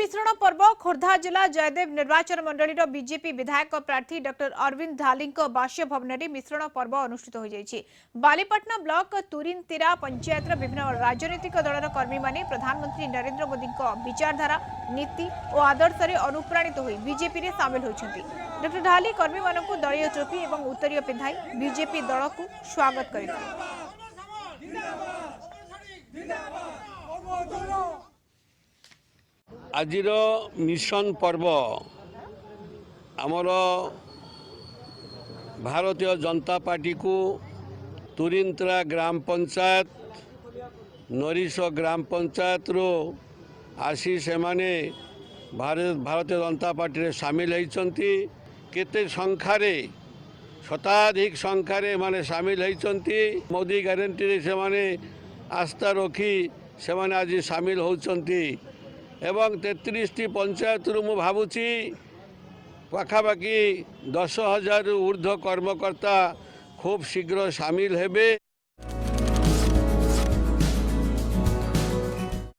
मिश्रण पर्व खोर्धा जिला जयदेव निर्वाचन मंडली बीजेपी विधायक प्रार्थी डॉक्टर अरविंद धाली बासभवन में मिश्रण पर्व अनुष्ठित हो जाइए। बालीपाटना ब्लॉक तुरिनतिरा पंचायत विभिन्न राजनीतिक दलर कर्मी माने प्रधानमंत्री नरेंद्र मोदी विचारधारा नीति और आदर्श से अनुप्राणित हो बीजेपी में सामिल होती। डॉक्टर धाली कर्मी मानक दलीय टोपी और उत्तरीय पिंधाई बीजेपी दल को स्वागत करते। आजिर मिशन पर्व आमर भारतीय जनता पार्टी को तुरिनतिरा ग्राम पंचायत नरीश ग्राम पंचायत रो आसी से माने भारतीय जनता पार्टी रे सामिल होती। केते संख्यार शताधिक संख्यार माने सामिल होती। मोदी गारंटी रे से माने आस्था रखी से माने आज सामिल होती एवं 33टी पंचायत मु भावुची पाखापाखि 10,000 ऊर्ध्व कर्मकर्ता खूब शीघ्र सामिल हेबे।